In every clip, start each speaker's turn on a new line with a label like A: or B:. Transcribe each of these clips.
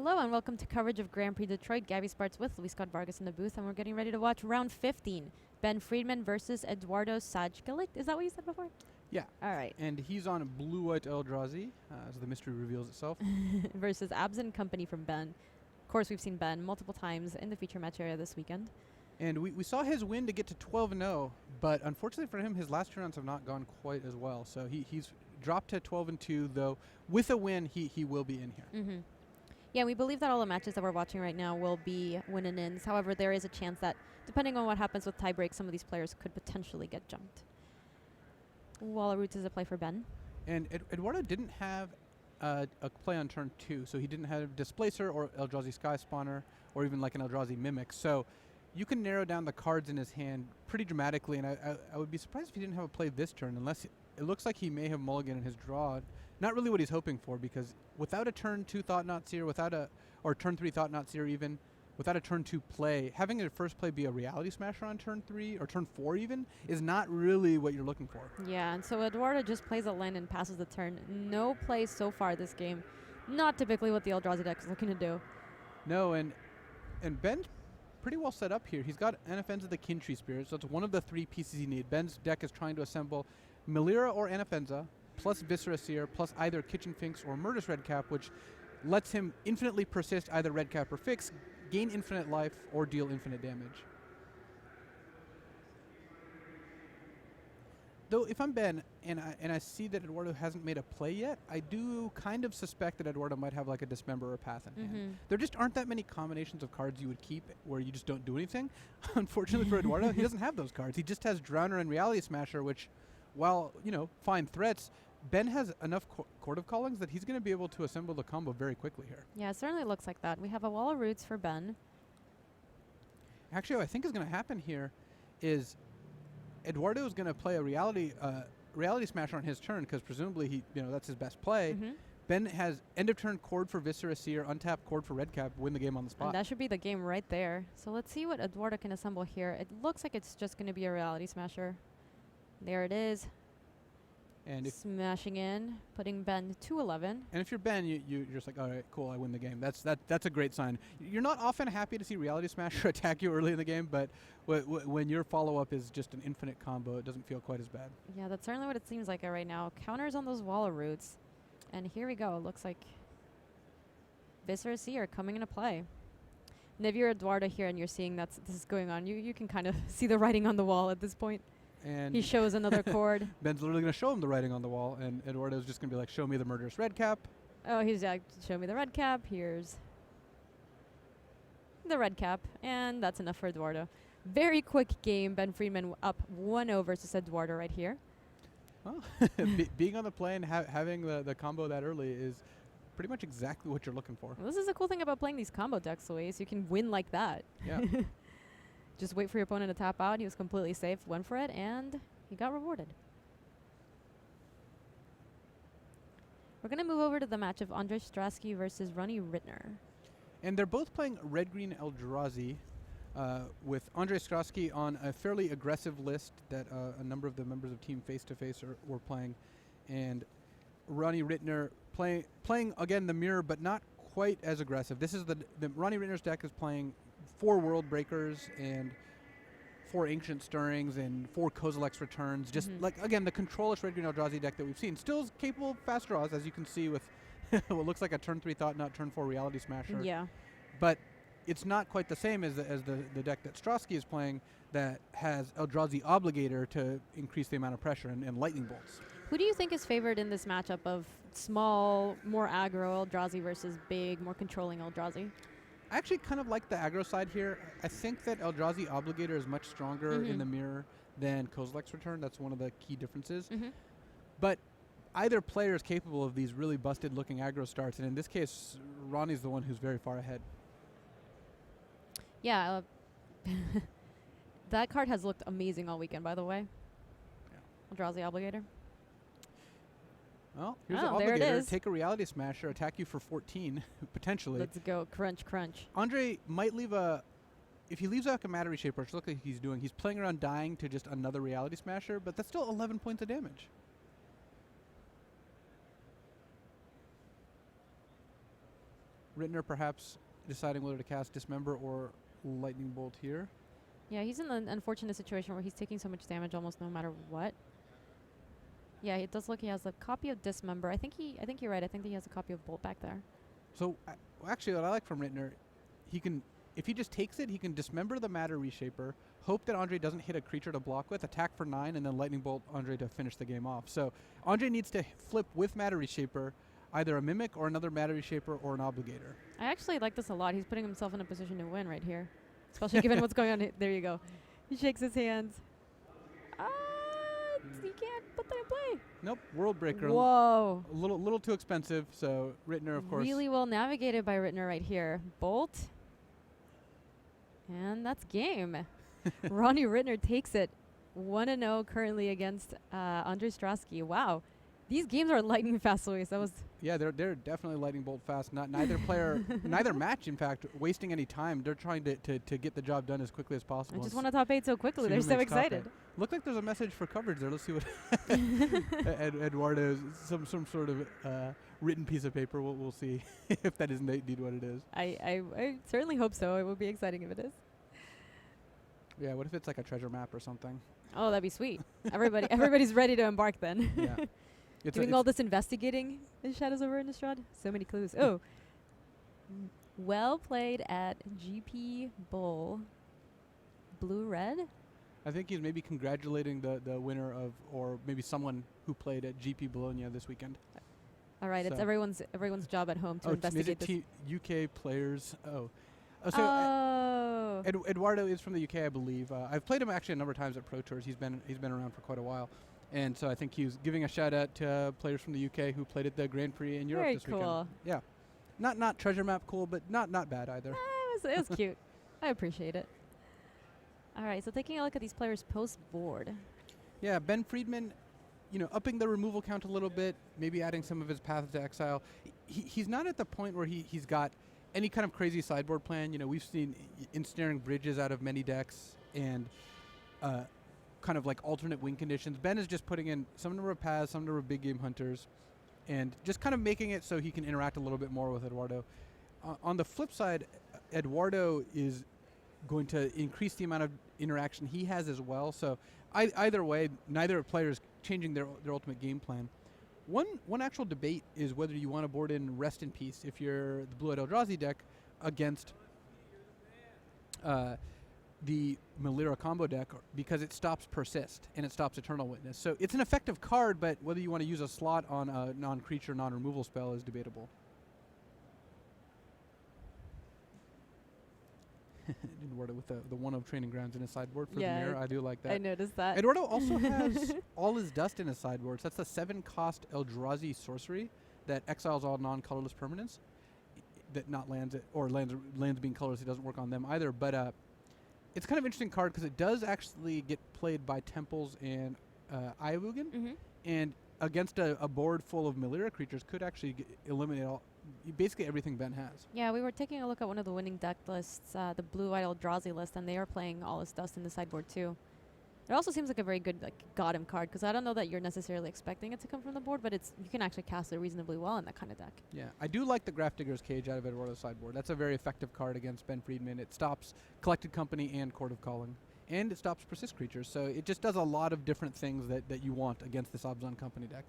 A: Hello and welcome to coverage of Grand Prix Detroit. Gabby Sparts with Luis Scott Vargas in the booth, and we're getting ready to watch round 15. Ben Friedman versus Eduardo Sajkalik. Is that what you said before?
B: Yeah.
A: All right.
B: And he's on blue-white Eldrazi, as the mystery reveals itself.
A: Versus Abs and Company from Ben. Of course, we've seen Ben multiple times in the feature match area this weekend.
B: And we saw his win to get to 12-0, but unfortunately for him, his last two rounds have not gone quite as well. So he's dropped to 12-2, though. With a win, he will be in here.
A: Mm-hmm. Yeah, we believe that all the matches that we're watching right now will be win and ins. However, there is a chance that, depending on what happens with tiebreak, some of these players could potentially get jumped. Wall of Roots is a play for Ben.
B: And Eduardo didn't have a play on turn 2, so he didn't have Displacer or Eldrazi Sky Spawner or even like an Eldrazi Mimic. So you can narrow down the cards in his hand pretty dramatically, and I would be surprised if he didn't have a play this turn, unless it looks like he may have mulligan in his draw. Not really what he's hoping for, because without a turn 2 Thought-Knot Seer, or turn 3 Thought-Knot Seer even, without a turn 2 play, having a first play be a Reality Smasher on turn 3, or turn 4 even, is not really what you're looking for.
A: Yeah, and so Eduardo just plays a land and passes the turn. No plays so far this game. Not typically what the Eldrazi deck is looking to do.
B: No, and Ben's pretty well set up here. He's got Anafenza the Kintree Spirit, so it's one of the 3 pieces you need. Ben's deck is trying to assemble Melira or Anafenza, plus Viscera Seer, plus either Kitchen Finks or Murderous Redcap, which lets him infinitely persist either Redcap or Fix, gain infinite life, or deal infinite damage. Though if I'm Ben, and I see that Eduardo hasn't made a play yet, I do kind of suspect that Eduardo might have like a Dismember or Path in hand. There just aren't that many combinations of cards you would keep where you just don't do anything. Unfortunately for Eduardo, he doesn't have those cards. He just has Drowner and Reality Smasher, which, while, fine threats, Ben has enough Court of Callings that he's going to be able to assemble the combo very quickly here.
A: Yeah, it certainly looks like that. We have a Wall of Roots for Ben.
B: Actually, what I think is going to happen here is Eduardo is going to play a Reality Smasher on his turn, because presumably that's his best play. Ben has end of turn Chord for Viscera Seer, untap Chord for Redcap, win the game on the spot.
A: And that should be the game right there. So let's see what Eduardo can assemble here. It looks like it's just going to be a Reality Smasher. There it is.
B: And if
A: smashing in, putting Ben to 11.
B: And if you're Ben, you're just like, all right, cool, I win the game. That's a great sign. You're not often happy to see Reality Smasher attack you early in the game, but when your follow-up is just an infinite combo, it doesn't feel quite as bad.
A: Yeah, that's certainly what it seems like right now. Counters on those Wall of Roots. And here we go. It looks like Viscera Seer coming into play. And if you're Eduardo here and you're seeing this is going on, you can kind of see the writing on the wall at this point.
B: And
A: he shows another chord.
B: Ben's literally going to show him the writing on the wall, and Eduardo's just going to be like, show me the Murderous Redcap.
A: Oh, he's show me the Redcap. Here's the Redcap. And that's enough for Eduardo. Very quick game. Ben Friedman up 1-0 versus Eduardo right here.
B: Well, being on the play and having the combo that early is pretty much exactly what you're looking for.
A: Well, this is the cool thing about playing these combo decks, Luis. You can win like that.
B: Yeah.
A: Just wait for your opponent to tap out. He was completely safe, went for it, and he got rewarded. We're going to move over to the match of Ondrej Strasky versus Ronnie Ritner.
B: And they're both playing red-green Eldrazi, with Ondrej Strasky on a fairly aggressive list that a number of the members of Team Face to Face were playing, and Ronnie Ritner playing again the mirror, but not quite as aggressive. This is the Ronnie Ritner's deck is playing 4 World Breakers and 4 Ancient Stirrings and 4 Kozilek's Returns. Just like, again, the control-ish red-green Eldrazi deck that we've seen. Still capable of fast draws, as you can see with what looks like a turn 3 Thought-Knot, turn 4 Reality Smasher.
A: Yeah.
B: But it's not quite the same as the deck that Strasky is playing that has Eldrazi Obligator to increase the amount of pressure and Lightning Bolts.
A: Who do you think is favored in this matchup of small, more aggro Eldrazi versus big, more controlling Eldrazi?
B: I actually kind of like the aggro side here. I think that Eldrazi Obligator is much stronger in the mirror than Kozilek's Return. That's one of the key differences. But either player is capable of these really busted-looking aggro starts, and in this case, Ronnie's the one who's very far ahead.
A: Yeah. That card has looked amazing all weekend, by the way. Yeah. Eldrazi Obligator.
B: Well, here's an Obligator. There it is. Take a Reality Smasher, attack you for 14, potentially.
A: Let's go. Crunch, crunch.
B: Ondrej might leave if he leaves out a Matter Reshaper, which looks like he's doing, he's playing around dying to just another Reality Smasher, but that's still 11 points of damage. Ritner perhaps deciding whether to cast Dismember or Lightning Bolt here.
A: Yeah, he's in an unfortunate situation where he's taking so much damage almost no matter what. Yeah, it does look he has a copy of Dismember. I think you're right. I think he has a copy of Bolt back there.
B: So actually, what I like from Ritner, he can, if he just takes it, he can Dismember the Matter Reshaper, hope that Ondrej doesn't hit a creature to block with, attack for 9, and then Lightning Bolt Ondrej to finish the game off. So Ondrej needs to flip with Matter Reshaper, either a Mimic or another Matter Reshaper or an Obligator.
A: I actually like this a lot. He's putting himself in a position to win right here, especially given what's going on. There you go. He shakes his hands. He can't put that in play.
B: Nope, World Breaker.
A: Whoa.
B: A little too expensive, so Ritner, of course.
A: Really well navigated by Ritner right here. Bolt. And that's game. Ronnie Ritner takes it 1-0 currently against Ondrej Strasky. Wow. These games are lightning fast, Luis. That was...
B: Yeah, they're definitely Lightning Bolt fast. Neither player, neither match, in fact, wasting any time. They're trying to get the job done as quickly as possible.
A: I just want to top 8 so quickly. They're so excited.
B: Look like there's a message for coverage there. Let's see what Eduardo, some sort of written piece of paper. We'll see if that is indeed what it is.
A: I certainly hope so. It would be exciting if it is.
B: Yeah, what if it's like a treasure map or something?
A: Oh, that'd be sweet. Everybody's ready to embark then.
B: Yeah.
A: Doing all this investigating in Shadows over Innistrad. So many clues. Oh. Well played at GP Bowl. Blue-red?
B: I think he's maybe congratulating the winner of, or maybe someone who played at GP Bologna this weekend.
A: All right,
B: so
A: it's everyone's job at home to investigate this.
B: UK players. So Eduardo is from the UK, I believe. I've played him actually a number of times at Pro Tours. He's been around for quite a while. And so I think he was giving a shout out to players from the UK who played at the Grand Prix in Europe this weekend.
A: Very cool.
B: Yeah. Not treasure map cool, but not bad either.
A: It was cute. I appreciate it. All right, so taking a look at these players post-board.
B: Yeah, Ben Friedman, upping the removal count a little bit, maybe adding some of his Paths to Exile. He's not at the point where he's got any kind of crazy sideboard plan. We've seen ensnaring bridges out of many decks and kind of like alternate win conditions. Ben is just putting in some number of Paths, some number of big game hunters, and just kind of making it so he can interact a little bit more with Eduardo. On the flip side, Eduardo is going to increase the amount of interaction he has as well. So either way, neither player is changing their ultimate game plan. One actual debate is whether you want to board in Rest in Peace if you're the Blue-Eyed Eldrazi deck against the Melira combo deck, because it stops Persist and it stops Eternal Witness. So it's an effective card, but whether you want to use a slot on a non-creature, non-removal spell is debatable. Eduardo with the one of Training Grounds in his sideboard for the mirror. I do like that.
A: I noticed that.
B: Eduardo also has All Is Dust in his sideboard. So that's the 7-cost Eldrazi sorcery that exiles all non-colorless permanents. That not lands it, or lands being colorless, it doesn't work on them either. But it's kind of interesting card because it does actually get played by Temples and Ayavugan, and against a board full of Melira creatures could actually eliminate basically everything Ben has.
A: Yeah, we were taking a look at one of the winning deck lists, the Blue-Eyed Eldrazi list, and they are playing All Is Dust in the sideboard too. It also seems like a very good Gotham card, because I don't know that you're necessarily expecting it to come from the board, but you can actually cast it reasonably well in that kind of deck. Yeah,
B: I do like the Grafdigger's Cage out of Eduardo's sideboard. That's a very effective card against Ben Friedman. It stops Collected Company and Court of Calling, and it stops Persist creatures, so it just does a lot of different things that you want against this Abzan Company deck.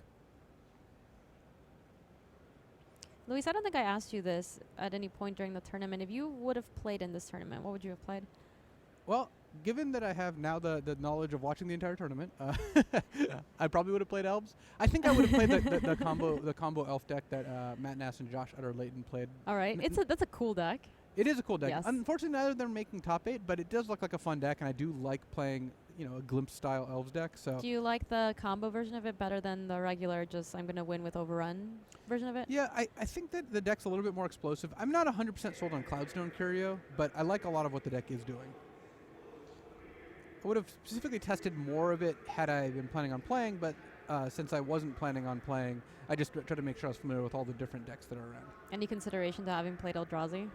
A: Luis, I don't think I asked you this at any point during the tournament. If you would have played in this tournament, what would you have played?
B: Well, given that I have now the knowledge of watching the entire tournament, I probably would have played Elves. I think I would have played the combo Elf deck that Matt Nass and Josh Utter-Layton played.
A: All right, that's a cool deck.
B: It is a cool deck.
A: Yes.
B: Unfortunately, neither of them are making top 8, but it does look like a fun deck, and I do like playing a Glimpse-style Elves deck. So.
A: Do you like the combo version of it better than the regular, just I'm going to win with Overrun version of it?
B: Yeah, I think that the deck's a little bit more explosive. I'm not 100% sold on Cloudstone Curio, but I like a lot of what the deck is doing. I would have specifically tested more of it had I been planning on playing, but since I wasn't planning on playing, I just tried to make sure I was familiar with all the different decks that are around.
A: Any consideration to having played Eldrazi?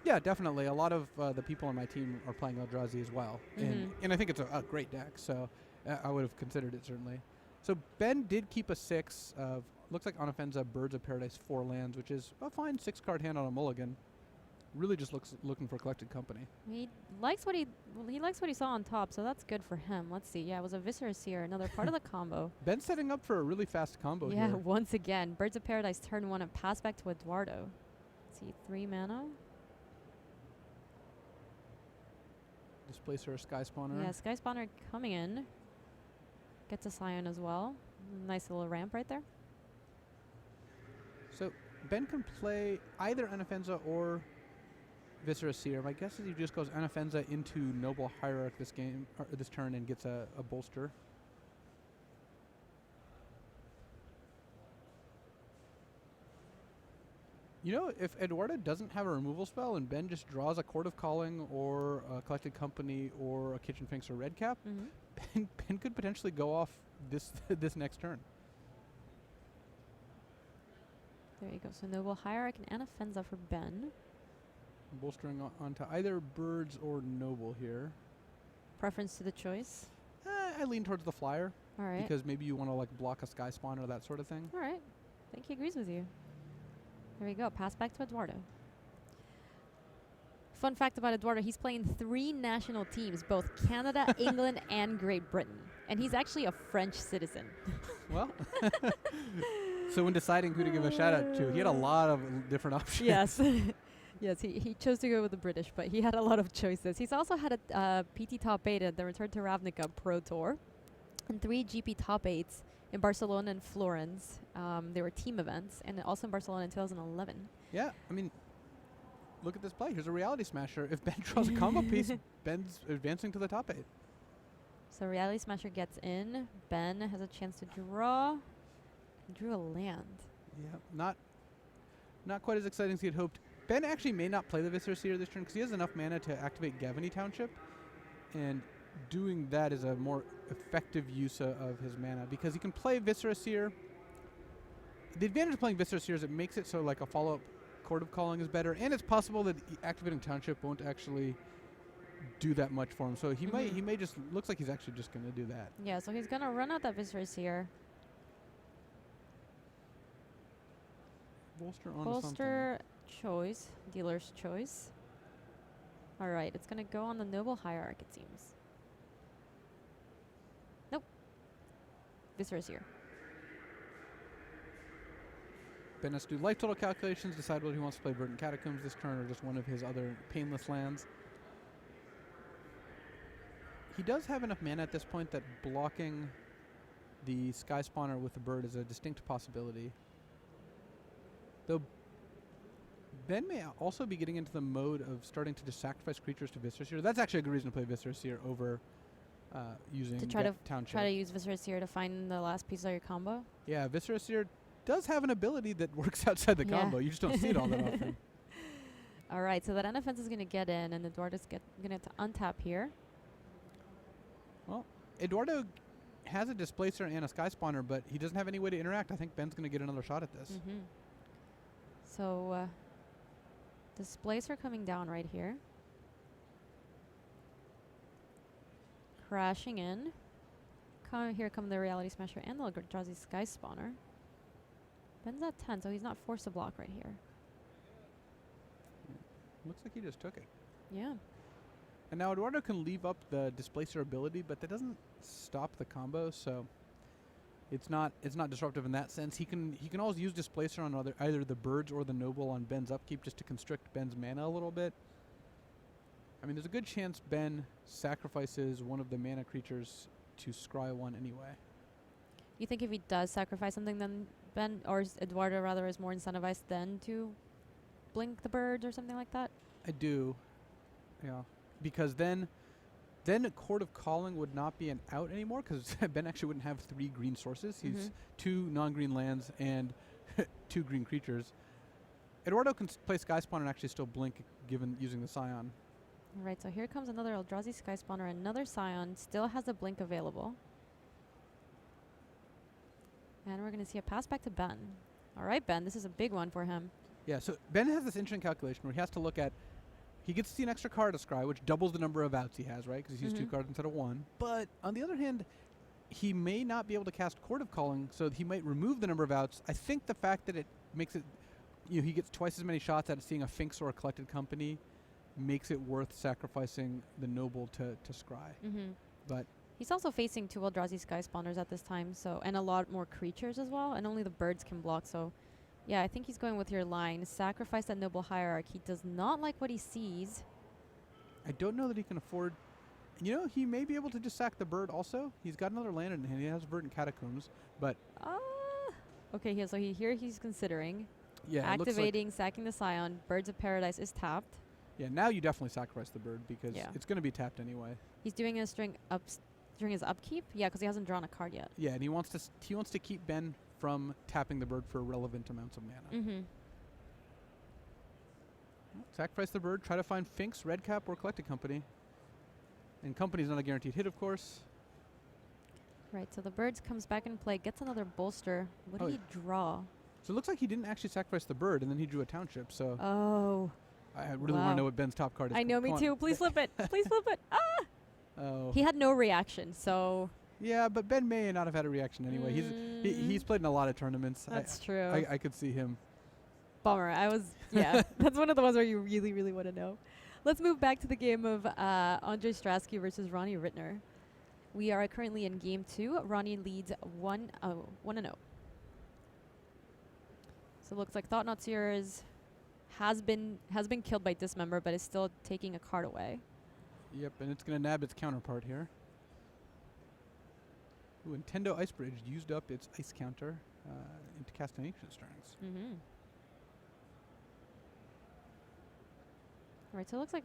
B: Yeah, definitely. A lot of the people on my team are playing Eldrazi as well. And I think it's a great deck, so I would have considered it certainly. So Ben did keep a 6 of, looks like Onofenza, Birds of Paradise, 4 lands, which is a fine 6-card hand on a mulligan. really just looking for collected company.
A: He likes what he saw on top, so that's good for him. Let's see. Yeah, it was a Viscera Seer, another part of the combo.
B: Ben's setting up for a really fast combo
A: Yeah,
B: here.
A: once again. Birds of Paradise turn 1 and pass back to Eduardo. Let's see, 3 mana.
B: Displacer, Sky Spawner.
A: Yeah, Sky Spawner coming in. Gets a Scion as well. Nice little ramp right there.
B: So Ben can play either Anafenza or Viscera Seer. My guess is he just goes Anafenza into Noble Hierarch this game or this turn and gets a bolster. You know, if Eduardo doesn't have a removal spell and Ben just draws a Court of Calling or a Collected Company or a Kitchen Finks or Red Cap, Ben could potentially go off this this next turn.
A: There you go. So Noble Hierarch and Anafenza for Ben.
B: Bolstering onto either Birds or Noble here.
A: Preference to the choice.
B: I lean towards the Flyer.
A: All right.
B: Because maybe you want to like block a Sky Spawner or that sort of thing.
A: All right. I think he agrees with you. There we go. Pass back to Eduardo. Fun fact about Eduardo, he's playing 3 national teams, both Canada, England, and Great Britain. And he's actually a French citizen.
B: Well, so when deciding who to give a shout out to, he had a lot of different options.
A: Yes. Yes, he chose to go with the British, but he had a lot of choices. He's also had a PT Top 8 at the Return to Ravnica Pro Tour and 3 GP Top 8s in Barcelona and Florence. They were team events, and also in Barcelona in 2011.
B: Yeah, I mean, look at this play. Here's a Reality Smasher. If Ben draws a combo piece, Ben's advancing to the top 8.
A: So Reality Smasher gets in. Ben has a chance to draw. He drew a land.
B: Yeah, not quite as exciting as he had hoped. Ben actually may not play the Viscera Seer this turn because he has enough mana to activate Gavany Township, and doing that is a more effective use of his mana because he can play Viscera Seer. The advantage of playing Viscera Seer is it makes it so like a follow-up Court of Calling is better, and it's possible that activating Township won't actually do that much for him. So he may just looks like he's actually just going to do that.
A: Yeah, so he's going to run out that Viscera Seer.
B: Bolster on
A: Bolster choice, dealer's choice. All right, it's going to go on the Noble Hierarch, it seems. Nope. Viscera Seer.
B: Ben has to do life total calculations, decide whether he wants to play Verdant Catacombs this turn or just one of his other painless lands. He does have enough mana at this point that blocking the Sky Spawner with the bird is a distinct possibility. Though Ben may also be getting into the mode of starting to just sacrifice creatures to Viscera Seer. That's actually a good reason to play Viscera Seer over using Township.
A: Try to use Viscera Seer to find the last piece of your combo.
B: Yeah, Viscera Seer does have an ability that works outside the combo. You just don't see it all that often.
A: All right, so that Anafenza is going to get in, and Eduardo's going to untap here.
B: Well, Eduardo has a Displacer and a Sky Spawner, but he doesn't have any way to interact. I think Ben's going to get another shot at this.
A: So, Displacer coming down right here. Crashing in. Here come the Reality Smasher and the Eldrazi Sky Spawner. Ben's at 10, so he's not forced to block right here.
B: Looks like he just took it.
A: Yeah.
B: And now Eduardo can leave up the Displacer ability, but that doesn't stop the combo, so it's not disruptive in that sense. He can always use Displacer on either the birds or the noble on Ben's upkeep just to constrict Ben's mana a little bit. I mean, there's a good chance Ben sacrifices one of the mana creatures to scry one anyway.
A: You think if he does sacrifice something, then Ben, or Eduardo rather, is more incentivized then to blink the birds or something like that?
B: I do. Yeah. Because then a Court of Calling would not be an out anymore because Ben actually wouldn't have 3 green sources. He's 2 non-green lands and 2 green creatures. Eduardo can play Sky Spawner and actually still blink using the Scion.
A: All right, so here comes another Eldrazi Sky Spawner, another Scion, still has a blink available. And we're going to see a pass back to Ben. All right, Ben, this is a big one for him.
B: Yeah, so Ben has this interesting calculation where he has to look at, he gets to see an extra card to scry, which doubles the number of outs he has, right? Because he's 2 cards instead of 1. But on the other hand, he may not be able to cast Court of Calling, so he might remove the number of outs. I think the fact that it makes it he gets twice as many shots at seeing a Finks or a Collected Company, makes it worth sacrificing the Noble to scry. But
A: he's also facing 2 Eldrazi Sky Spawners at this time, so and a lot more creatures as well, and only the birds can block. So, yeah, I think he's going with your line. Sacrifice that Noble Hierarch. He does not like what he sees.
B: I don't know that he can afford. He may be able to just sack the bird also. He's got another land in hand. He has Verdant Catacombs, but
A: okay, he's considering
B: activating,
A: sacking the Scion. Birds of Paradise is tapped.
B: Yeah, now you definitely sacrifice the bird because it's going to be tapped anyway.
A: He's doing a string during his upkeep. Yeah, because he hasn't drawn a card yet.
B: Yeah, and he wants to keep Ben from tapping the bird for relevant amounts of mana. Sacrifice the bird. Try to find Finks, Red Cap, or Collected Company. And Company's not a guaranteed hit, of course.
A: Right, so the birds comes back in play, gets another bolster. What did he draw?
B: So it looks like he didn't actually sacrifice the bird, and then he drew a township. So I really want to know what Ben's top card is.
A: I know, me too. Please flip it. Please flip it.
B: Oh.
A: He had no reaction, so.
B: Yeah, but Ben may not have had a reaction anyway. He's played in a lot of tournaments.
A: That's true.
B: I could see him.
A: Bummer. That's one of the ones where you really, really want to know. Let's move back to the game of Ondrej Strasky versus Ronnie Ritner. We are currently in game 2. Ronnie leads 1-0. So it looks like Thought-Knot Seers has been killed by Dismember, but is still taking a card away.
B: Yep, and it's going to nab its counterpart here. Ooh, Nintendo Ice Bridge used up its ice counter into casting Ancient Strings.
A: All right, so it looks like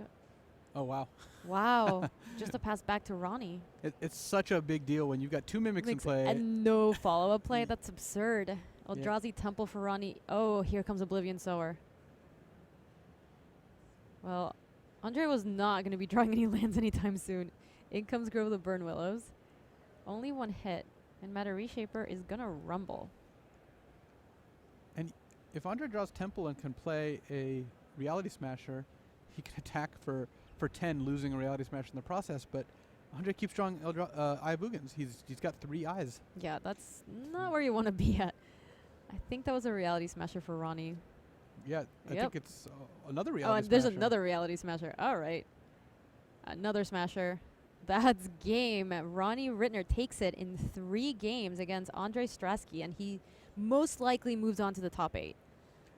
B: oh, wow.
A: Wow. Just a pass back to Ronnie.
B: It's such a big deal when you've got 2 Mimics in play.
A: And no follow-up play. That's absurd. Eldrazi Temple for Ronnie. Oh, here comes Oblivion Sower. Well, Ondrej was not going to be drawing any lands anytime soon. In comes Grove of the Burn Willows. Only 1 hit. And Matter Reshaper is going to rumble.
B: And if Ondrej draws Temple and can play a Reality Smasher, he can attack for 10, losing a Reality Smasher in the process. But Ondrej keeps drawing Eye of Ugins. He's got 3 eyes. Yeah,
A: that's not where you want to be at. I think that was a Reality Smasher for Ronnie.
B: Yeah, I think it's another Reality Smasher.
A: There's another Reality Smasher. All right. Another Smasher. That's game. Ronnie Ritner takes it in 3 games against Ondrej Strasky, and he most likely moves on to the top 8.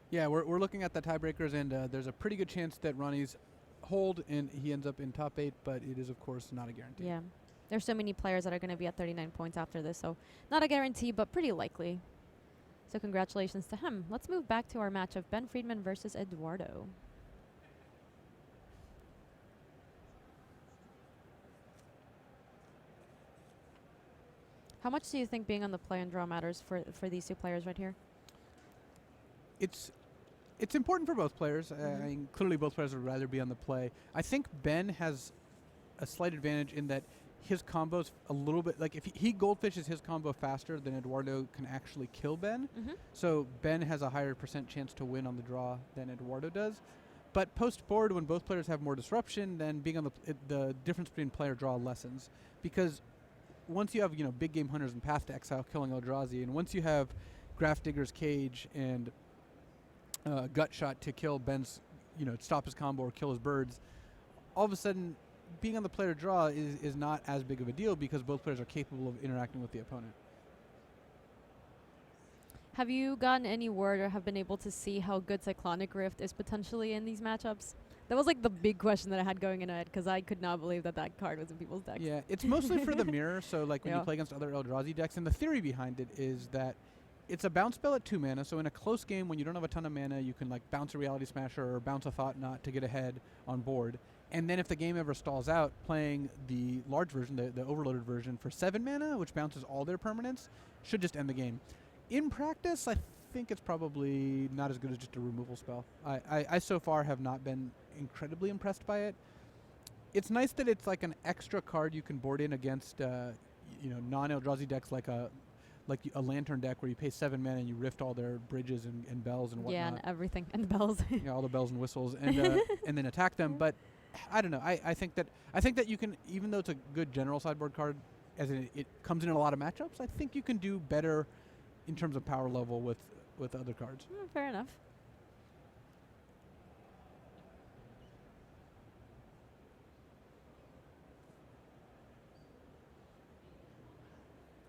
B: Yeah, we're looking at the tiebreakers, and there's a pretty good chance that Ronnie's hold and he ends up in top 8, but it is, of course, not a guarantee.
A: Yeah. There's so many players that are going to be at 39 points after this, so not a guarantee, but pretty likely. So congratulations to him. Let's move back to our match of Ben Friedman versus Eduardo. How much do you think being on the play and draw matters for these 2 players right here?
B: It's important for both players. I mean, clearly both players would rather be on the play. I think Ben has a slight advantage in that his combo's a little bit, like if he goldfishes his combo faster than Eduardo can actually kill Ben. So Ben has a higher % chance to win on the draw than Eduardo does. But post-board, when both players have more disruption, then being on the difference between player-draw lessens. Because once you have, big game hunters and Path to Exile killing Eldrazi, and once you have Graph Digger's Cage and Gut Shot to kill Ben's, stop his combo or kill his birds, all of a sudden, being on the player draw is not as big of a deal because both players are capable of interacting with the opponent.
A: Have you gotten any word or have been able to see how good Cyclonic Rift is potentially in these matchups? That was like the big question that I had going in my head because I could not believe that card was in people's decks.
B: Yeah, it's mostly for the mirror. So like when you play against other Eldrazi decks, and the theory behind it is that it's a bounce spell at 2 mana. So in a close game when you don't have a ton of mana, you can like bounce a Reality Smasher or bounce a Thought-Knot to get ahead on board. And then if the game ever stalls out, playing the large version, the overloaded version for 7 mana, which bounces all their permanents, should just end the game. In practice, I think it's probably not as good as just a removal spell. I so far have not been incredibly impressed by it. It's nice that it's like an extra card you can board in against non-Eldrazi decks like a Lantern deck where you pay 7 mana and you rift all their bridges and bells and whatnot.
A: Yeah, and everything. And the bells.
B: Yeah, all the bells and whistles and and then attack them. But I don't know. I think that you can, even though it's a good general sideboard card, as in it comes in a lot of matchups, I think you can do better in terms of power level with other cards.
A: Fair enough.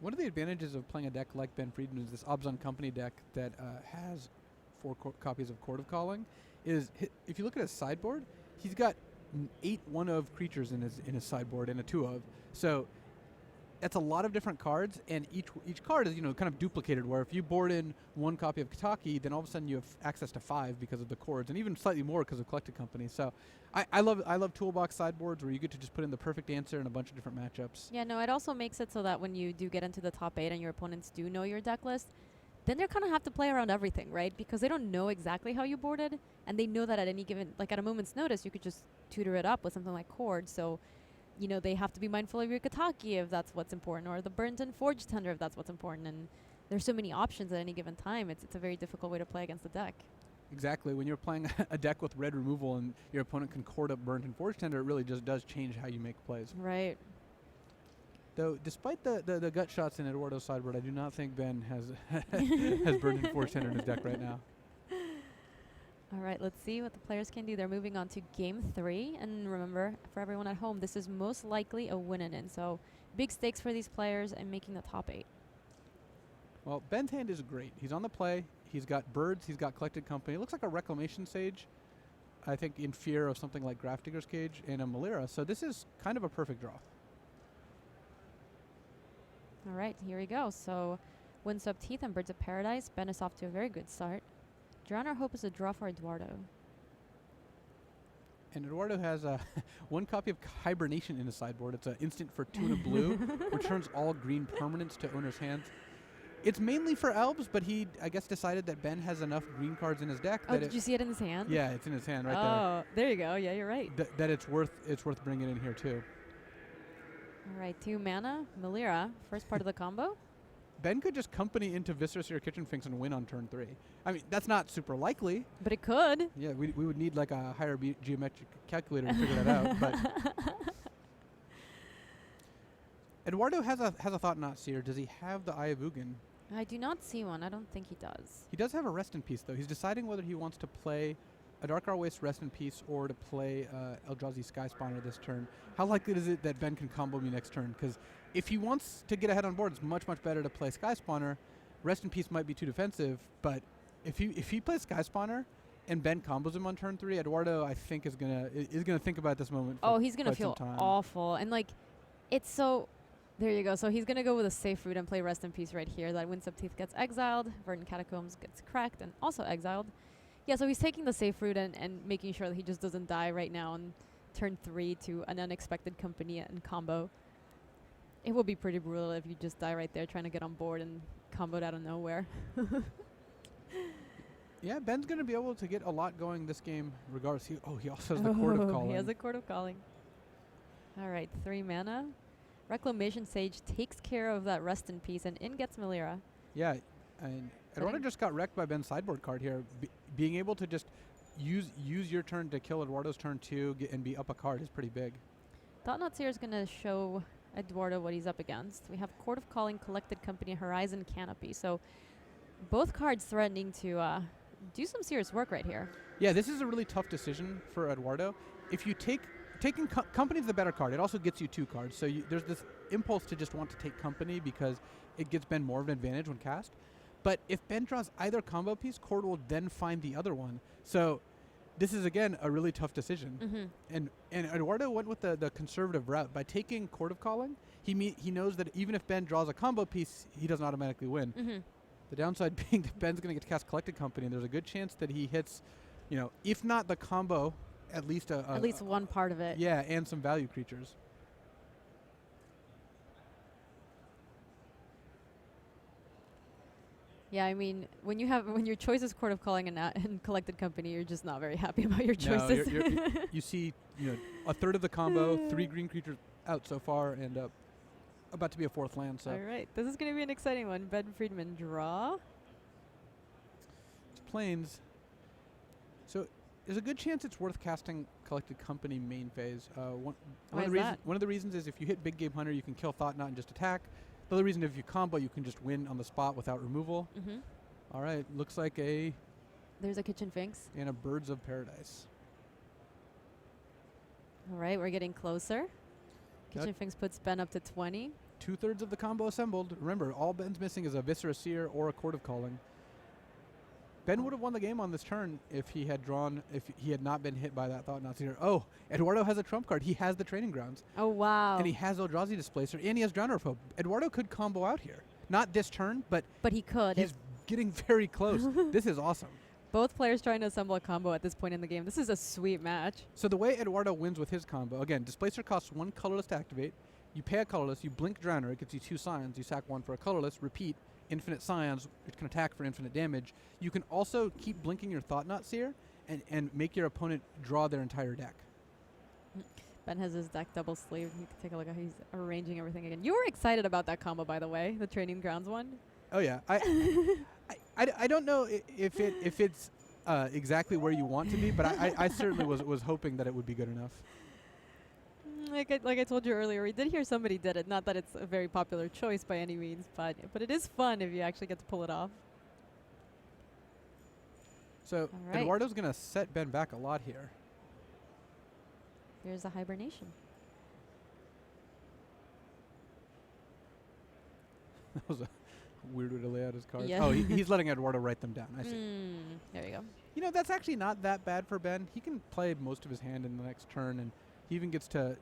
B: One of the advantages of playing a deck like Ben Friedman is this Obzon Company deck that has 4 copies of Court of Calling. Is if you look at his sideboard, he's got 8 1-of creatures in his sideboard and a 2-of. So that's a lot of different cards, and each card is kind of duplicated. Where if you board in 1 copy of Kataki, then all of a sudden you have access to 5 because of the chords, and even slightly more because of Collected Company. So I love toolbox sideboards where you get to just put in the perfect answer in a bunch of different matchups.
A: Yeah, no, it also makes it so that when you do get into the top 8 and your opponents do know your deck list, then they kind of have to play around everything, right? Because they don't know exactly how you boarded, and they know that at any given, like at a moment's notice, you could just tutor it up with something like chords. So they have to be mindful of your Kataki if that's what's important, or the Burnt and Forged Tender if that's what's important. And there's so many options at any given time. It's a very difficult way to play against the deck.
B: Exactly. When you're playing a deck with red removal and your opponent can chord up Burnt and Forged Tender, it really just does change how you make plays.
A: Right.
B: Though, despite the gut shots in Eduardo's sideboard, I do not think Ben has has Burnt and Forged Tender in his deck right now.
A: All right, let's see what the players can do. They're moving on to game 3. And remember, for everyone at home, this is most likely a win and in. So big stakes for these players and making the top 8.
B: Well, Ben's hand is great. He's on the play. He's got birds. He's got Collected Company. It looks like a Reclamation Sage, I think, in fear of something like Grafdigger's Cage and a Malira. So this is kind of a perfect draw.
A: All right, here we go. So Windswept Heath and Birds of Paradise. Ben is off to a very good start. Drown Our Hope is a draw for Eduardo.
B: And Eduardo has 1 copy of Hibernation in his sideboard. It's an instant for 2 and a blue, returns all green permanents to owner's hands. It's mainly for elves, but he, I guess, decided that Ben has enough green cards in his deck.
A: Oh, did you see it in his hand?
B: Yeah, it's in his hand right there.
A: Oh, there you go. Yeah, you're right.
B: That it's worth bringing in here too.
A: All right, 2 mana, Malira, first part of the combo.
B: Ben could just company into Viscera Seer Kitchen Finks and win on turn 3. I mean, that's not super likely.
A: But it could.
B: Yeah, we would need like a higher geometric calculator to figure that out. But Eduardo has a Thought Knot Seer. Does he have the Eye of Ugin?
A: I do not see one. I don't think he does.
B: He does have a Rest in Peace, though. He's deciding whether he wants to play a Dark Hour Waste Rest in Peace or to play Eldrazi Sky Spawner this turn. How likely is it that Ben can combo me next turn? Because if he wants to get ahead on board, it's much, much better to play Sky Spawner. Rest in Peace might be too defensive, but if he plays Sky Spawner and Ben combos him on turn 3, Eduardo, I think, is gonna think about this moment.
A: Oh, he's gonna feel awful, and like, it's so. There you go. So he's gonna go with a safe route and play Rest in Peace right here. That Windswept Heath gets exiled, Verdant Catacombs gets cracked and also exiled. Yeah, so he's taking the safe route and making sure that he just doesn't die right now on turn 3 to an unexpected company and combo. It will be pretty brutal if you just die right there trying to get on board and comboed out of nowhere.
B: Yeah, Ben's going to be able to get a lot going this game regardless. He also has the Court of Calling.
A: He has the Court of Calling. All right, 3 mana. Reclamation Sage takes care of that Rest in Peace, and in gets Malira.
B: Yeah, and Eduardo just got wrecked by Ben's sideboard card here. Being able to just use your turn to kill Eduardo's turn 2 and be up a card is pretty big.
A: Thought Knot Seer is going to show Eduardo what he's up against. We have Court of Calling, Collected Company, Horizon Canopy. So both cards threatening to do some serious work right here.
B: Yeah, this is a really tough decision for Eduardo. If you taking Company is the better card. It also gets you 2 cards. So there's this impulse to just want to take Company because it gives Ben more of an advantage when cast. But if Ben draws either combo piece, Cord will then find the other one. So this is, again, a really tough decision. Mm-hmm. And Eduardo went with the conservative route. By taking Court of Calling, he knows that even if Ben draws a combo piece, he doesn't automatically win. Mm-hmm. The downside being that Ben's going to get to cast Collected Company, and there's a good chance that he hits, if not the combo, at least
A: one part of it.
B: Yeah, and some value creatures.
A: Yeah, I mean, when your choice is Court of Calling and Collected Company, you're just not very happy about your choices.
B: No, you see, a third of the combo, 3 green creatures out so far, and about to be a 4th land. So.
A: All right, this is going to be an exciting one. Ben Friedman draw.
B: It's plains. So there's a good chance it's worth casting Collected Company main phase. One of the reasons is if you hit Big Game Hunter, you can kill Thought Knot and just attack. The other reason, if you combo, you can just win on the spot without removal. Mm-hmm. All right, looks like
A: there's a Kitchen Finks.
B: And a Birds of Paradise.
A: All right, we're getting closer. Kitchen Finks puts Ben up to 20.
B: 2/3 of the combo assembled. Remember, all Ben's missing is a Viscera Seer or a Court of Calling. Ben would have won the game on this turn if he had not been hit by that Thought-Knot Seer. Oh, Eduardo has a trump card. He has the Training Grounds.
A: Oh, wow.
B: And he has Eldrazi Displacer, and he has Drowner of Hope. Eduardo could combo out here. Not this turn, but
A: he could.
B: He's getting very close. This is awesome.
A: Both players trying to assemble a combo at this point in the game. This is a sweet match.
B: So the way Eduardo wins with his combo, again, Displacer costs 1 colorless to activate. You pay a colorless, you blink Drowner, it gets you 2 Scions. You sack 1 for a colorless, repeat, infinite Scions, it can attack for infinite damage. You can also keep blinking your Thought-Knot Seer and make your opponent draw their entire deck.
A: Ben has his deck double sleeved. You can take a look at how he's arranging everything again. You were excited about that combo, by the way, the Training Grounds one.
B: Oh yeah, I don't know if it's exactly where you want to be, but I certainly was hoping that it would be good enough.
A: Like I told you earlier, we did hear somebody did it. Not that it's a very popular choice by any means, but it is fun if you actually get to pull it off.
B: So Eduardo's gonna set Ben back a lot here.
A: Here's a hibernation.
B: That was a weird way to lay out his cards.
A: Yeah.
B: Oh, he's letting Eduardo write them down. I see.
A: There you go.
B: You know, that's actually not that bad for Ben. He can play most of his hand in the next turn, and he even gets to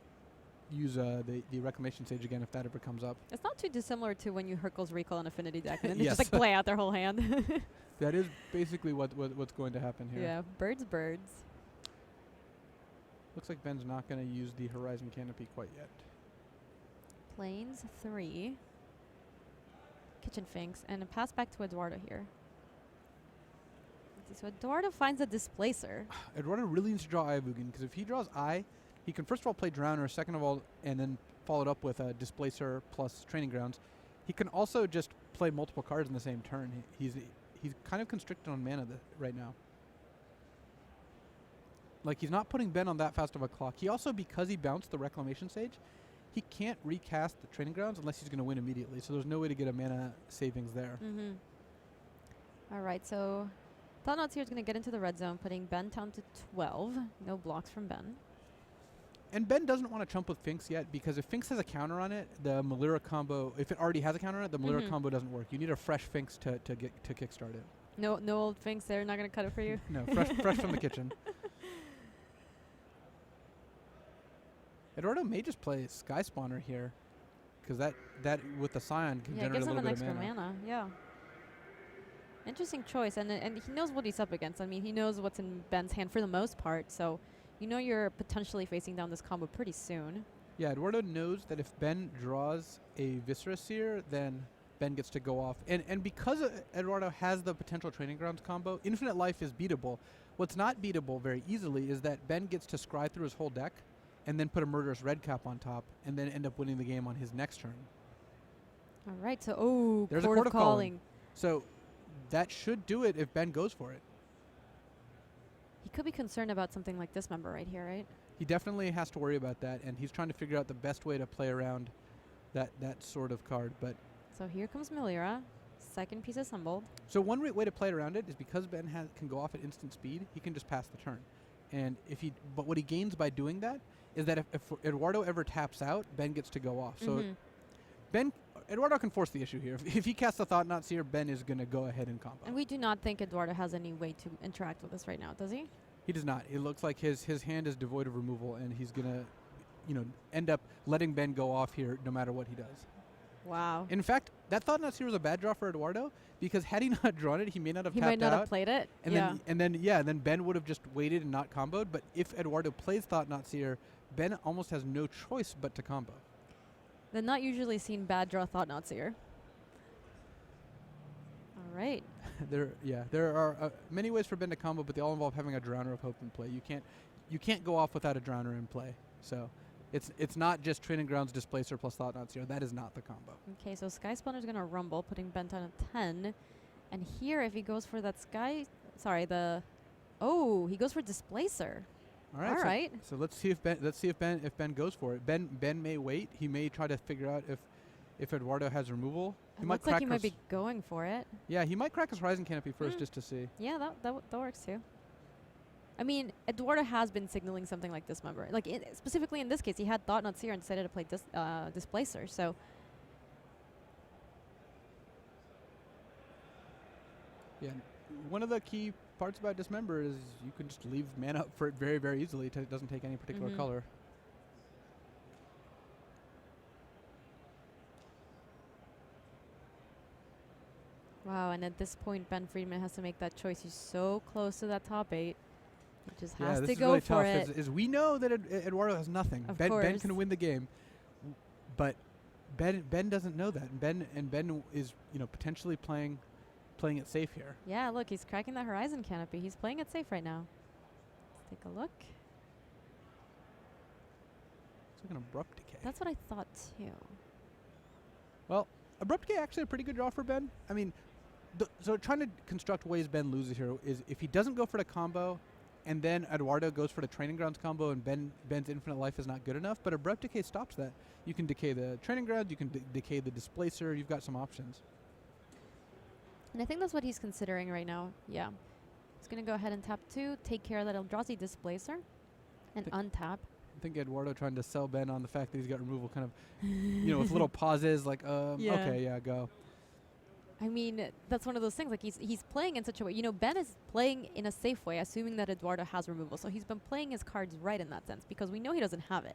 B: use the Reclamation Sage again if that ever comes up.
A: It's not too dissimilar to when you Hercules Recall an Affinity deck and then they
B: Yes.
A: just like play out their whole hand.
B: That is basically what's going to happen here.
A: Yeah, birds.
B: Looks like Ben's not going to use the Horizon Canopy quite yet.
A: Plains 3. Kitchen Finks, and a pass back to Eduardo here. Let's see, so Eduardo finds a Displacer.
B: Eduardo really needs to draw Ayavugan, because if he draws Eye, he can first of all play Drowner, second of all, and then follow it up with a Displacer plus Training Grounds. He can also just play multiple cards in the same turn. He's kind of constricted on mana right now. Like, he's not putting Ben on that fast of a clock. He also, because he bounced the Reclamation Sage, he can't recast the Training Grounds unless he's going to win immediately. So there's no way to get a mana savings there.
A: All right, so Thought-Knot Seer is going to get into the red zone, putting Ben down to 12. No blocks from Ben.
B: And Ben doesn't want to chump with Finks yet, because if Finks has a counter on it, the Malira combo, if it already has a counter on it, the Malira combo doesn't work. You need a fresh Finks to kickstart it.
A: No old Finks there, not going to cut it for you?
B: No, fresh from the kitchen. Eduardo may just play Sky Spawner here, because that with the Scion can generate
A: gives
B: a
A: him
B: little
A: an
B: bit of
A: extra mana. Yeah. Interesting choice, and he knows what he's up against. I mean, he knows what's in Ben's hand for the most part, so you know you're potentially facing down this combo pretty soon.
B: Yeah, Eduardo knows that if Ben draws a Viscera Seer, then Ben gets to go off. And because Eduardo has the potential Training Grounds combo, Infinite Life is beatable. What's not beatable very easily is that Ben gets to scry through his whole deck and then put a Murderous Red Cap on top and then end up winning the game on his next turn.
A: All right, so,
B: there's
A: Court
B: a
A: of Calling.
B: So that should do it if Ben goes for it.
A: He could be concerned about something like this member right here, right?
B: He definitely has to worry about that, and he's trying to figure out the best way to play around that sort of card. But
A: so here comes Malira, second piece assembled.
B: So one way to play around it is because Ben can go off at instant speed, he can just pass the turn. And but what he gains by doing that is that if Eduardo ever taps out, Ben gets to go off. So Eduardo can force the issue here. If he casts a Thought-Knot Seer, Ben is going to go ahead and combo.
A: And we do not think Eduardo has any way to interact with us right now, does he?
B: He does not. It looks like his hand is devoid of removal, and he's going to, end up letting Ben go off here no matter what he does.
A: Wow.
B: In fact, that Thought-Knot Seer was a bad draw for Eduardo, because had he not drawn it, he may not have tapped out.
A: He might not have played it.
B: And then Ben would have just waited and not comboed. But if Eduardo plays Thought-Knot Seer, Ben almost has no choice but to combo.
A: The not usually seen bad draw Thought-Knot Seer. All right.
B: There are many ways for Ben to combo, but they all involve having a Drowner of Hope in play. You can't go off without a Drowner in play. So it's not just Training Grounds Displacer plus Thought-Knot Seer. That is not the combo.
A: Okay, so Sky Spawner's going to rumble, putting Ben down at 10. And here, if he goes for that he goes for Displacer.
B: All right. So let's see if Ben goes for it. Ben may wait. He may try to figure out if Eduardo has removal.
A: It looks like he might be going for it.
B: Yeah, he might crack his Horizon Canopy first just to see.
A: Yeah, that works too. I mean, Eduardo has been signaling something like this member. Like specifically in this case, he had Thought-Knot Seer and decided to play Displacer. So
B: Yeah. One of the key parts about Dismember is you can just leave mana up for it very, very easily. It doesn't take any particular color.
A: Wow, and at this point, Ben Friedman has to make that choice. He's so close to that top 8. He just has to go
B: really
A: for
B: tough
A: it.
B: Is we know that Eduardo has nothing.
A: Of
B: Ben
A: course.
B: can win the game, but Ben doesn't know that. And Ben is potentially playing it safe here.
A: Yeah, look, he's cracking the Horizon canopy. He's playing it safe right now. Let's take a look.
B: It's like an Abrupt Decay.
A: That's what I thought too.
B: Well, Abrupt Decay actually a pretty good draw for Ben. I mean, so trying to construct ways Ben loses here is if he doesn't go for the combo, and then Eduardo goes for the Training Grounds combo, and Ben's Infinite Life is not good enough. But Abrupt Decay stops that. You can decay the Training Grounds. You can decay the Displacer. You've got some options.
A: And I think that's what he's considering right now. Yeah. He's going to go ahead and tap 2, take care of that Eldrazi Displacer, and untap.
B: I think Eduardo trying to sell Ben on the fact that he's got removal kind of, with little pauses like, okay, yeah, go.
A: I mean, that's one of those things. Like, he's playing in such a way. Ben is playing in a safe way, assuming that Eduardo has removal. So he's been playing his cards right in that sense because we know he doesn't have it.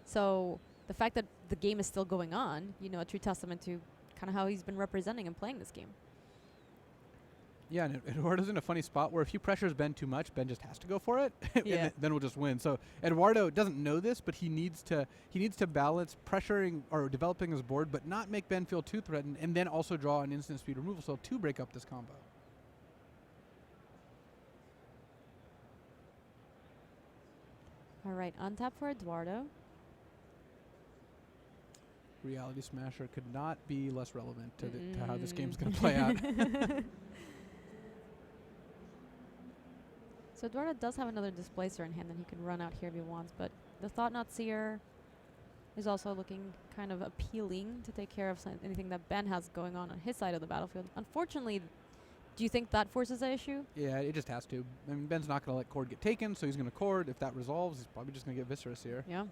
A: So the fact that the game is still going on, a true testament to kind of how he's been representing and playing this game.
B: Yeah, and Eduardo's in a funny spot where if he pressures Ben too much, Ben just has to go for it, and then we'll just win. So Eduardo doesn't know this, but he needs to balance pressuring or developing his board, but not make Ben feel too threatened, and then also draw an instant speed removal so to break up this combo.
A: All right, untap for Eduardo.
B: Reality Smasher could not be less relevant to how this game's going to play out.
A: So Eduardo does have another Displacer in hand that he can run out here if he wants, but the Thought-Knot Seer is also looking kind of appealing to take care of anything that Ben has going on his side of the battlefield. Unfortunately, do you think that forces the issue?
B: Yeah, it just has to. I mean, Ben's not going to let Cord get taken, so he's going to Cord. If that resolves, he's probably just going to get Viscera Seer.
A: Yeah.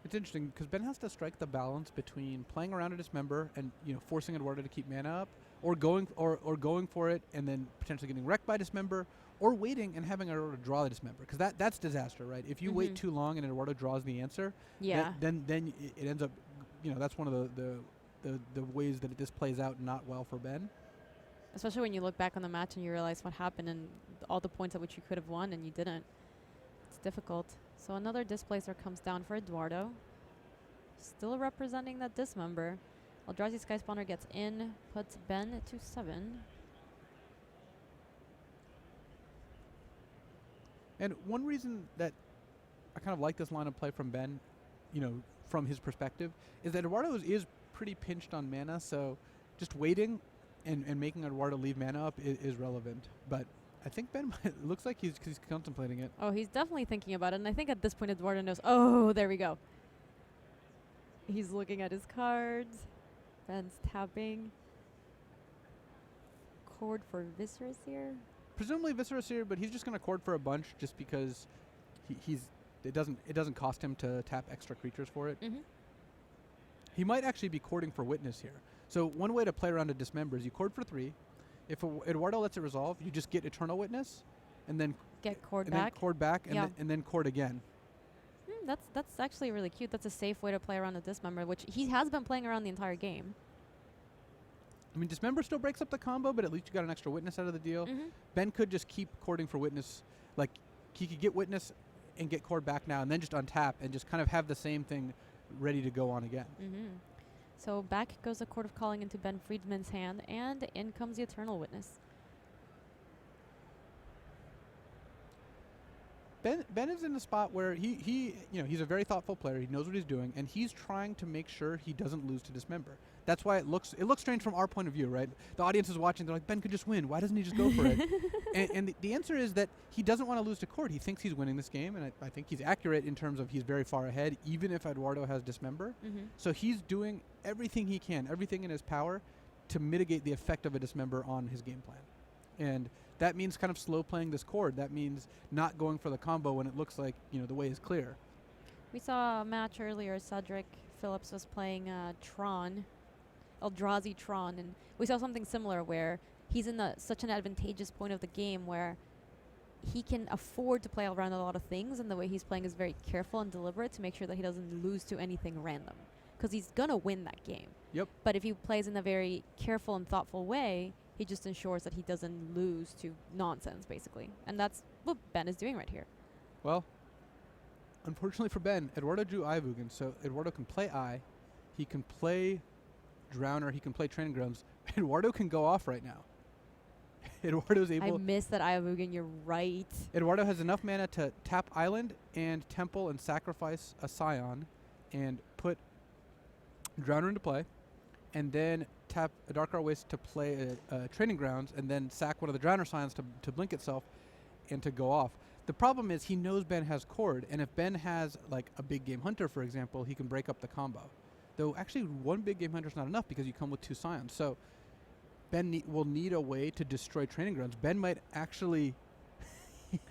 B: It's interesting because Ben has to strike the balance between playing around a Dismember and forcing Eduardo to keep mana up, or going for it and then potentially getting wrecked by Dismember, or waiting and having Eduardo draw the Dismember, because that's disaster, right? If you wait too long and Eduardo draws the answer, then it ends up, that's one of the ways that this plays out not well for Ben.
A: Especially when you look back on the match and you realize what happened and all the points at which you could have won and you didn't. It's difficult. So another Displacer comes down for Eduardo. Still representing that Dismember. Eldrazi Sky Spawner gets in, puts Ben to 7.
B: And one reason that I kind of like this line of play from Ben, from his perspective, is that Eduardo is pretty pinched on mana, so just waiting and making Eduardo leave mana up is relevant. But I think Ben looks like he's contemplating it.
A: Oh, he's definitely thinking about it, and I think at this point Eduardo knows, oh, there we go. He's looking at his cards. Ben's tapping. Cord for Viscera Seer.
B: Presumably Viscera Seer, but he's just going to Cord for a bunch just because it doesn't cost him to tap extra creatures for it. He might actually be Cording for Witness here. So one way to play around a Dismember is you Cord for 3. If Eduardo lets it resolve, you just get Eternal Witness, and then
A: get Cord
B: and
A: back.
B: Then Cord back, and then Cord again.
A: That's actually really cute. That's a safe way to play around the Dismember, which he has been playing around the entire game.
B: I mean, Dismember still breaks up the combo, but at least you got an extra Witness out of the deal. Ben could just keep Cording for Witness. Like, he could get Witness and get Cord back now, and then just untap and just kind of have the same thing ready to go on again.
A: So back goes the Court of Calling into Ben Friedman's hand, and in comes the Eternal Witness.
B: Ben is in a spot where he's a very thoughtful player. He knows what he's doing, and he's trying to make sure he doesn't lose to Dismember. That's why it looks strange from our point of view, right? The audience is watching. They're like, Ben could just win. Why doesn't he just go for it? And the answer is that he doesn't want to lose to Cord. He thinks he's winning this game, and I think he's accurate in terms of he's very far ahead, even if Eduardo has Dismember. So he's doing everything he can, everything in his power, to mitigate the effect of a Dismember on his game plan. And that means kind of slow playing this Cord. That means not going for the combo when it looks like the way is clear.
A: We saw a match earlier. Cedric Phillips was playing Tron, Eldrazi Tron, and we saw something similar where he's in such an advantageous point of the game where he can afford to play around a lot of things, and the way he's playing is very careful and deliberate to make sure that he doesn't lose to anything random, because he's gonna win that game.
B: Yep.
A: But if he plays in a very careful and thoughtful way, he just ensures that he doesn't lose to nonsense, basically. And that's what Ben is doing right here.
B: Well, unfortunately for Ben, Eduardo drew Ivugan, so Eduardo can play he can play Drowner, he can play Training Grounds. Eduardo can go off right now. Eduardo's able...
A: I missed that Ivugan, you're right.
B: Eduardo has enough mana to tap Island and Temple and sacrifice a Scion and put Drowner into play, and then tap a Dark Art Waste to play a Training Grounds, and then sack one of the Drowner Scions to blink itself and to go off. The problem is he knows Ben has Chord, and if Ben has like a Big Game Hunter, for example, he can break up the combo. Though actually one Big Game Hunter is not enough because you come with 2 Scions. So Ben will need a way to destroy Training Grounds. Ben might actually...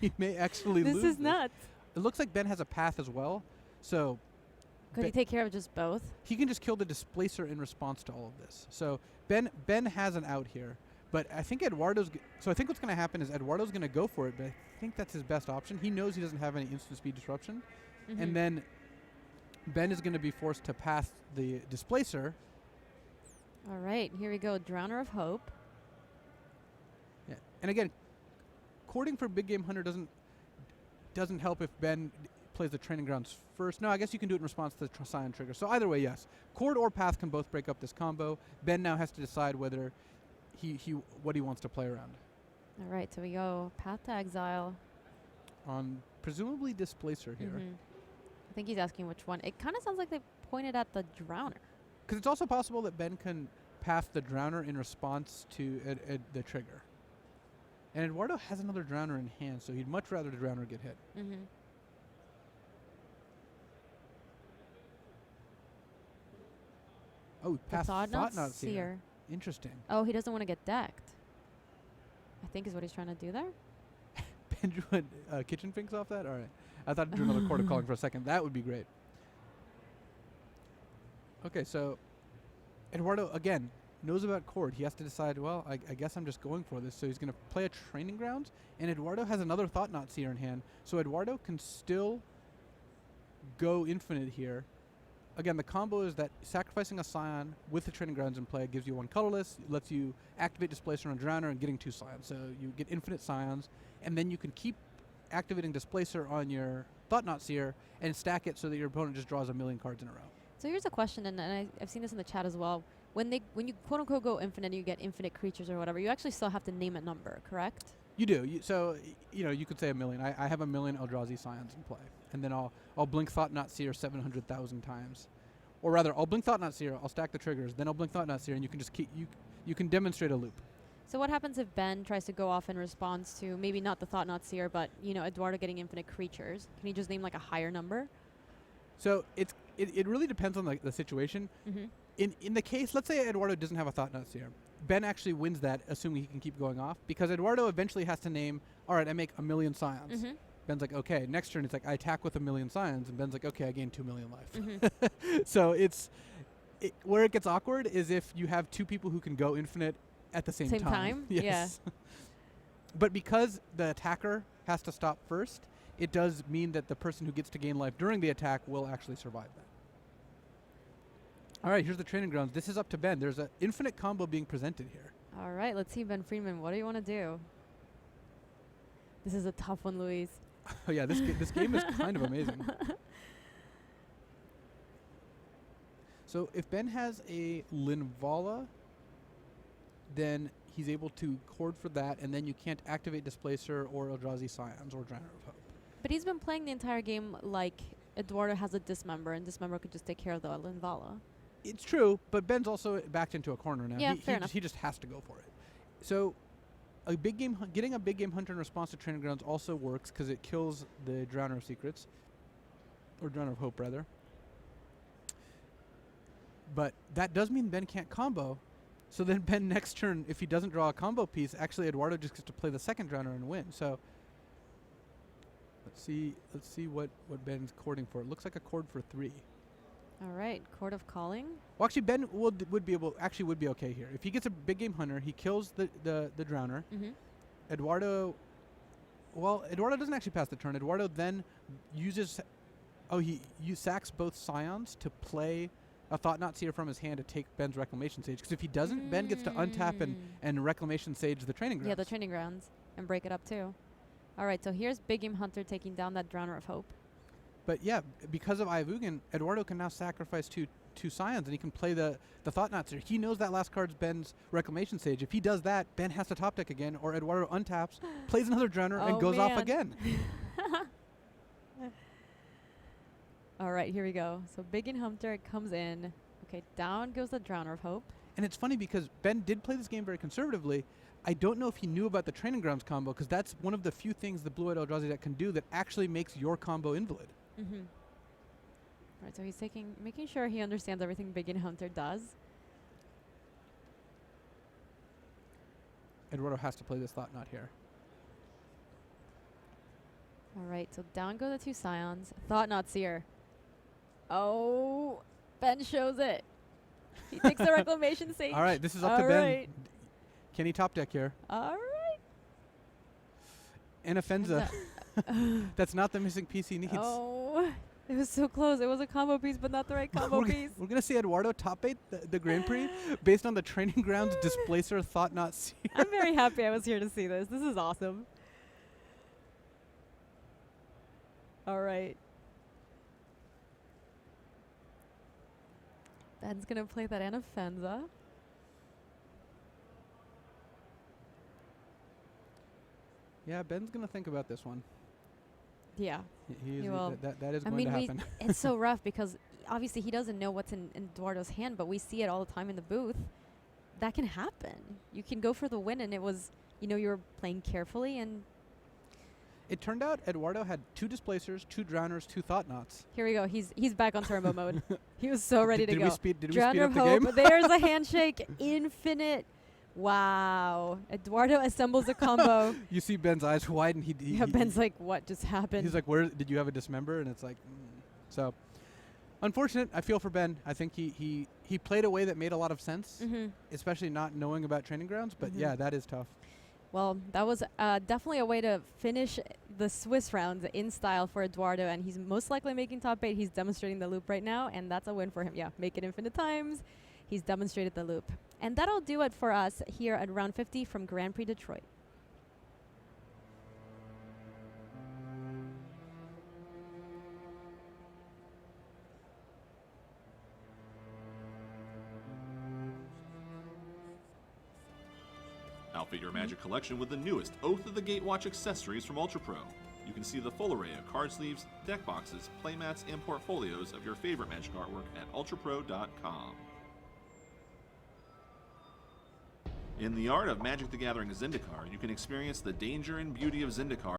B: he may actually lose
A: This is nuts.
B: It looks like Ben has a path as well, so...
A: Could he take care of just both?
B: He can just kill the Displacer in response to all of this. So Ben has an out here, but I think Eduardo's... so I think what's going to happen is Eduardo's going to go for it, but I think that's his best option. He knows he doesn't have any instant speed disruption, and then Ben is going to be forced to pass the Displacer.
A: All right, here we go. Drowner of Hope.
B: Yeah, and again, cording for Big Game Hunter doesn't help if Ben plays the Training Grounds first. No, I guess you can do it in response to the Scion trigger. So either way, yes. Chord or Path can both break up this combo. Ben now has to decide whether what he wants to play around.
A: All right, so we go Path to Exile.
B: On presumably Displacer here.
A: I think he's asking which one. It kind of sounds like they pointed at the Drowner.
B: Because it's also possible that Ben can path the Drowner in response to the trigger. And Eduardo has another Drowner in hand, so he'd much rather the Drowner get hit. Oh, path Thought-Knot Seer. Interesting.
A: Oh, he doesn't want to get decked, I think is what he's trying to do there.
B: Ben drew a Kitchen Finks off that? All right. I thought he drew another Court of Calling for a second. That would be great. Okay, so Eduardo, again, knows about Chord. He has to decide, well, I guess I'm just going for this. So he's going to play a Training Grounds, and Eduardo has another Thought-Knot Seer in hand. So Eduardo can still go infinite here. Again, the combo is that sacrificing a Scion with the Training Grounds in play gives you 1 colorless, lets you activate Displacer on Drowner and getting 2 Scions. So you get infinite Scions, and then you can keep activating Displacer on your Thought-Knot Seer and stack it so that your opponent just draws 1,000,000 cards in a row.
A: So here's a question, and I've seen this in the chat as well. When you quote unquote go infinite, and you get infinite creatures or whatever, you actually still have to name a number, correct?
B: You do. So you could say 1,000,000. I have 1,000,000 Eldrazi Scions in play, and then I'll blink Thought-Knot Seer 700,000 times, or rather, I'll blink Thought-Knot Seer. I'll stack the triggers, then I'll blink Thought-Knot Seer, and you can just keep you can demonstrate a loop.
A: So what happens if Ben tries to go off in response to maybe not the Thought-Knot Seer, but Eduardo getting infinite creatures? Can he just name like a higher number?
B: So it really depends on the situation. In the case, let's say Eduardo doesn't have a Thought-Knot Seer. Ben actually wins that, assuming he can keep going off, because Eduardo eventually has to name, all right, I make 1,000,000 Scions. Ben's like, okay. Next turn, it's like, I attack with 1,000,000 Scions, and Ben's like, okay, I gain 2,000,000 life. So where it gets awkward is if you have 2 people who can go infinite at the same time.
A: Yes.
B: Yeah. But because the attacker has to stop first, it does mean that the person who gets to gain life during the attack will actually survive that. All right, here's the Training Grounds. This is up to Ben. There's an infinite combo being presented here.
A: All right, let's see, Ben Friedman. What do you want to do? This is a tough one, Luis.
B: Oh yeah, this game is kind of amazing. So if Ben has a Linvala, then he's able to chord for that, and then you can't activate Displacer or Eldrazi Scions or Drowner of Hope.
A: But he's been playing the entire game like Eduardo has a Dismember, and Dismember could just take care of the Linvala.
B: It's true, but Ben's also backed into a corner now.
A: Yeah, fair enough.
B: He just has to go for it. So getting a Big Game Hunter in response to Training Grounds also works because it kills the Drowner of Secrets, or Drowner of Hope, rather. But that does mean Ben can't combo. So then Ben next turn, if he doesn't draw a combo piece, actually Eduardo just gets to play the second Drowner and win. So Let's see what Ben's courting for. It looks like a chord for 3.
A: All right, Court of Calling.
B: Well, actually, Ben would be okay here. If he gets a big game hunter, he kills the Drowner. Eduardo doesn't actually pass the turn. Eduardo then uses, he sacks both Scions to play a Thought-Knot Seer from his hand to take Ben's Reclamation Sage. Because if he doesn't, Ben gets to untap and Reclamation Sage the Training Grounds.
A: Yeah, the Training Grounds, and break it up too. All right, so here's Big Game Hunter taking down that Drowner of Hope.
B: But yeah, because of HUang, Eduardo can now sacrifice two Scions, and he can play the Thought-Knot Seer. He knows that last card's Ben's Reclamation Sage. If he does that, Ben has to top deck again, or Eduardo untaps, plays another Drowner, and goes off again.
A: All right, here we go. So Big Game Hunter comes in. Okay, down goes the Drowner of Hope.
B: And it's funny because Ben did play this game very conservatively. I don't know if he knew about the Training Grounds combo, because that's one of the few things the Blue-Eyed Eldrazi deck can do that actually makes your combo invalid.
A: Right, so he's making sure he understands everything Big Game Hunter does.
B: Eduardo has to play this Thought-Knot here.
A: All right, so down go the 2 Scions. Thought-Knot Seer. Oh, Ben shows it. He takes the Reclamation Sage.
B: All right, this is up to Ben. Can he top deck here?
A: All right.
B: Anafenza. That's not the missing piece he needs.
A: Oh, it was so close. It was a combo piece, but not the right combo piece.
B: We're going to see Eduardo top bait the Grand Prix based on the Training Grounds Displacer Thought-Knot Seer.
A: I'm very happy I was here to see this. This is awesome. All right. Ben's going to play that Anafenza.
B: Yeah, Ben's going to think about this one.
A: Yeah.
B: He will. That is going to happen.
A: It's so rough because obviously he doesn't know what's in Eduardo's hand, but we see it all the time in the booth. That can happen. You can go for the win, and it was, you were playing carefully, and
B: it turned out Eduardo had 2 Displacers, 2 Drowners, 2 Thought-Knots.
A: Here we go. He's back on turbo mode. He was so ready to go.
B: Did we speed up the game?
A: There's a handshake. Infinite. Wow. Eduardo assembles a combo.
B: You see Ben's eyes widen.
A: Ben's like, what just happened?
B: He's like, where did you have a Dismember? And it's like, So, unfortunate. I feel for Ben. I think he played a way that made a lot of sense, especially not knowing about Training Grounds. But yeah, that is tough.
A: Well, that was definitely a way to finish the Swiss rounds in style for Eduardo, and he's most likely making top 8. He's demonstrating the loop right now, and that's a win for him. Yeah, make it infinite times. He's demonstrated the loop. And that'll do it for us here at Round 50 from Grand Prix Detroit.
C: Outfit your Magic collection with the newest Oath of the Gatewatch accessories from Ultra Pro. You can see the full array of card sleeves, deck boxes, playmats, and portfolios of your favorite Magic artwork at ultrapro.com. In the art of Magic the Gathering Zendikar, you can experience the danger and beauty of Zendikar